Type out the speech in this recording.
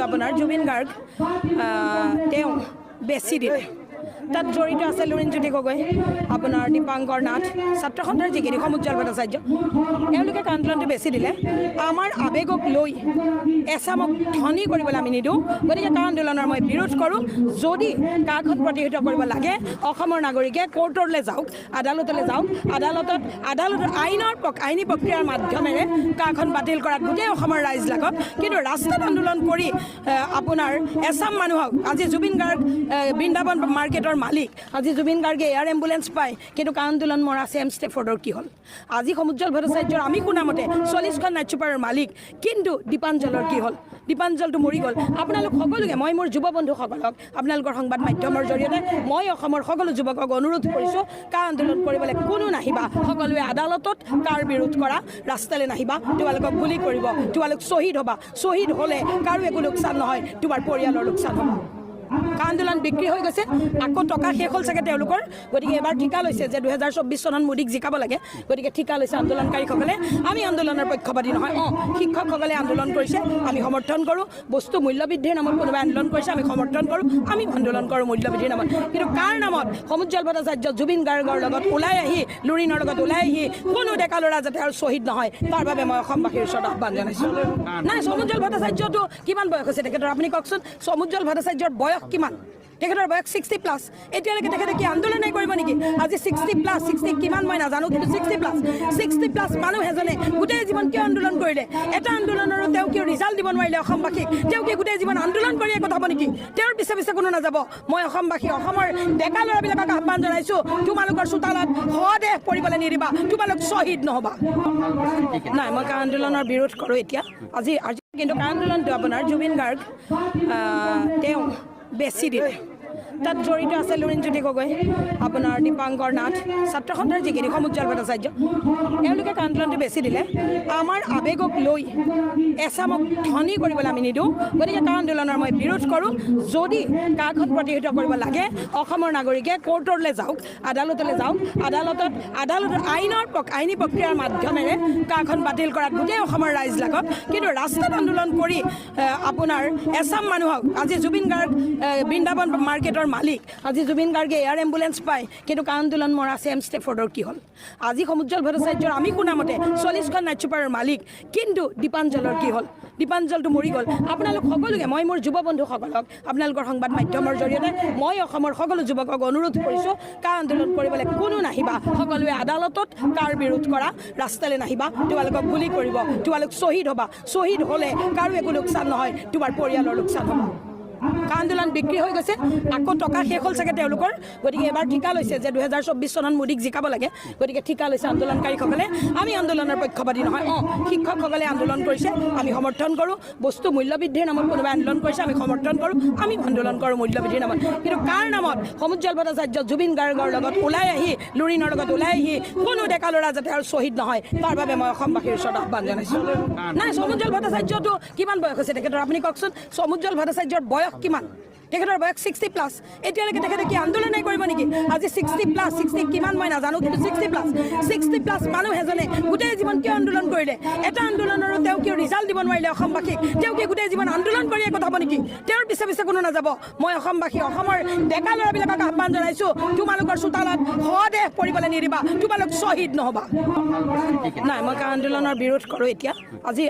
আপোনাৰ জুবিন গাৰ্গ তেওঁ বেছি দিলে তাত জড়িত আছে লুৰিণজ্যোতি গগৈ আপোনাৰ দীপাংকৰ নাথ ছাত্ৰ সন্থাৰ যিখিনি সমুজ্জ্বল ভট্টাচাৰ্য এওঁলোকে আন্দোলনটো বেছি দিলে আমাৰ আৱেগক লৈ এছামক ধনী কৰিবলৈ আমি নিদিওঁ গতিকে আন্দোলনৰ মই বিৰোধ কৰোঁ যদি কাখন প্ৰতিহত কৰিব লাগে অসমৰ নাগৰিকে কোৰ্টলৈ যাওক আদালতলৈ যাওক আদালতৰ আইনী প্ৰক্ৰিয়াৰ মাধ্যমেৰে কাখন বাতিল কৰাত গোটেই অসমৰ ৰাইজ লাগক কিন্তু ৰাস্তাত আন্দোলন কৰি আপোনাৰ এছাম মানুহক আজি জুবিন গাৰ্গ বৃন্দাবন মাৰ্কেটৰ মালিক আজি জুবিন গাৰ্গে এয়াৰ এম্বুলেন্স পায় কিন্তু আন্দোলন মৰা চেম ষ্টেফৰ্ডৰ কি হ'ল আজি সমুজ্জ্বল ভট্টাচাৰ্যৰ আমি শুনামতে 40খন নাইট ছুপাৰৰ মালিক কিন্তু দীপাঞ্জলৰ কি হ'ল দীপাঞ্জলটো মৰি গ'ল আপোনালোক সকলোকে মই মোৰ যুৱ বন্ধুসকলক আপোনালোকৰ সংবাদ মাধ্যমৰ জৰিয়তে মই অসমৰ সকলো যুৱকক অনুৰোধ কৰিছোঁ আন্দোলন কৰিবলৈ কোনো নাহিবা সকলোৱে আদালতত বিৰোধ কৰা ৰাস্তালৈ নাহিবা তোমালোকক গুলি কৰিব তোমালোক শ্বহীদ হ'বা শ্বহীদ হ'লে কাৰো একো লোকচান নহয় তোমাৰ পৰিয়ালৰ লোকচান হ'ব আন্দোলন বিক্ৰী হৈ গৈছে আকৌ টকা শেষ হ'ল চাগে তেওঁলোকৰ গতিকে এবাৰ ঠিকা লৈছে যে 2024 চনত মোদীক জিকাব লাগে গতিকে ঠিকা লৈছে আন্দোলনকাৰীসকলে আমি আন্দোলনৰ পক্ষপাতী নহয় শিক্ষকসকলে আন্দোলন কৰিছে আমি সমৰ্থন কৰোঁ বস্তু মূল্যবৃদ্ধিৰ নামত কোনোবাই আন্দোলন কৰিছে আমি সমৰ্থন কৰোঁ আমি আন্দোলন কৰোঁ মূল্যবৃদ্ধিৰ নামত কিন্তু কাৰ নামত সমুজ্জ্বল ভট্টাচাৰ্য জুবিন গাৰ্গৰ লগত ওলাই আহি লুৰিণৰ লগত ওলাই আহি কোনো ডেকা ল'ৰা যাতে আৰু শ্বহীদ নহয় তাৰ বাবে মই অসমবাসীৰ ওচৰত আহ্বান জনাইছোঁ নাই সমুজ্জ্বল ভট্টাচাৰ্যটো কিমান বয়স হৈছে তেখেতৰ আপুনি কওকচোন সমুজ্জ্বল ভট্টাচাৰ্যৰ বয়স কিমান তেখেতৰ বয়স 60+ এতিয়ালৈকে তেখেতে কি আন্দোলনেই কৰিব নেকি আজি 60+ কিমান মই নাজানো কিন্তু 60+ মানুহ এজনে গোটেই জীৱন কিয় আন্দোলন কৰিলে এটা আন্দোলনৰো তেওঁ কিয় ৰিজাল্ট দিব নোৱাৰিলে অসমবাসীক তেওঁ কি গোটেই জীৱন আন্দোলন কৰিয়ে কথা হ'ব নেকি তেওঁৰ পিছে কোনো নাযাব মই অসমবাসী অসমৰ ডেকা ল'ৰাবিলাকক আহ্বান জনাইছোঁ তোমালোকৰ চোতালত সদেহ পৰিবলৈ নিদিবা তোমালোক শ্বহীদ নহ'বা নাই মই আন্দোলনৰ বিৰোধ কৰোঁ এতিয়া আজি কিন্তু আন্দোলনটো আপোনাৰ জুবিন গাৰ্গ তেওঁ বেছি দিলে তাত জড়িত আছে লুৰিণজ্যোতি গগৈ আপোনাৰ দীপাংকৰ নাথ ছাত্ৰ সন্থাৰ যিখিনি সমুজ্জ্বল ভট্টাচাৰ্য এওঁলোকে আন্দোলনটো বেছি দিলে আমাৰ আৱেগক লৈ এছামক ধনী কৰিবলৈ আমি নিদিওঁ গতিকে আন্দোলনৰ মই বিৰোধ কৰোঁ যদি কাখন প্ৰতিহত কৰিব লাগে অসমৰ নাগৰিকে কোৰ্টলৈ যাওক আদালতলৈ যাওক আদালতৰ আইনী প্ৰক্ৰিয়াৰ মাধ্যমেৰে কাখন বাতিল কৰাত গোটেই অসমৰ ৰাইজ লাগক কিন্তু ৰাস্তাত আন্দোলন কৰি আপোনাৰ এছাম মানুহক আজি জুবিন গাৰ্গ বৃন্দাবন মাৰ্কেটৰ মালিক আজি জুবিন গাৰ্গে এয়াৰ এম্বুলেন্স পায় কিন্তু আন্দোলন মৰা চেম ষ্টেফৰ্ডৰ কি হ'ল আজি সমুজ্জ্বল ভট্টাচাৰ্যৰ আমি শুনামতে 40খন নাইট ছুপাৰৰ মালিক কিন্তু দীপাঞ্জলৰ কি হ'ল দীপাঞ্জলটো মৰি গ'ল আপোনালোক সকলোকে মই মোৰ যুৱ বন্ধুসকলক আপোনালোকৰ সংবাদ মাধ্যমৰ জৰিয়তে মই অসমৰ সকলো যুৱকক অনুৰোধ কৰিছোঁ আন্দোলন কৰিবলৈ কোনো নাহিবা সকলোৱে আদালতত বিৰোধ কৰা ৰাস্তালৈ নাহিবা তোমালোকক গুলি কৰিব তোমালোক শ্বহীদ হ'বা শ্বহীদ হ'লে কাৰো একো লোকচান নহয় তোমাৰ পৰিয়ালৰ লোকচান হ'ব আন্দোলন বিক্ৰী হৈ গৈছে আকৌ টকা শেষ হ'ল চাগে তেওঁলোকৰ গতিকে এবাৰ ঠিকা লৈছে যে 2024 চনত মোদীক জিকাব লাগে গতিকে ঠিকা লৈছে আন্দোলনকাৰীসকলে আমি আন্দোলনৰ পক্ষপাতী নহয় শিক্ষকসকলে আন্দোলন কৰিছে আমি সমৰ্থন কৰোঁ বস্তু মূল্যবৃদ্ধিৰ নামত কোনোবাই আন্দোলন কৰিছে আমি সমৰ্থন কৰোঁ আমি আন্দোলন কৰোঁ মূল্যবৃদ্ধিৰ নামত কিন্তু কাৰ নামত সমুজ্জ্বল ভট্টাচাৰ্য জুবিন গাৰ্গৰ লগত ওলাই আহি লুৰিণৰ লগত ওলাই আহি কোনো ডেকা ল'ৰা যাতে আৰু শ্বহীদ নহয় তাৰ বাবে মই অসমবাসীৰ ওচৰত আহ্বান জনাইছোঁ নাই সমুজ্জ্বল ভট্টাচাৰ্যটো কিমান বয়স হৈছে তেখেতৰ আপুনি কওকচোন সমুজ্জ্বল ভট্টাচাৰ্যৰ বয়স কিমান তেখেতৰ বয়স 60+ এতিয়ালৈকে তেখেতে কি আন্দোলনেই কৰিব নেকি আজি 60+ কিমান মই নাজানো কিন্তু 60+ মানুহ এজনে গোটেই জীৱন কিয় আন্দোলন কৰিলে এটা আন্দোলনৰো তেওঁ কিয় ৰিজাল্ট দিব নোৱাৰিলে অসমবাসীক তেওঁ কি গোটেই জীৱন আন্দোলন কৰিয়ে কথা হ'ব নেকি তেওঁৰ পিছে কোনো নাযাব মই অসমবাসী অসমৰ ডেকা ল'ৰাবিলাকক আহ্বান জনাইছোঁ তোমালোকৰ চোতালত সদেহ পৰিবলৈ নিদিবা তোমালোক শ্বহীদ নহ'বা নাই মই আন্দোলনৰ বিৰোধ কৰোঁ এতিয়া আজি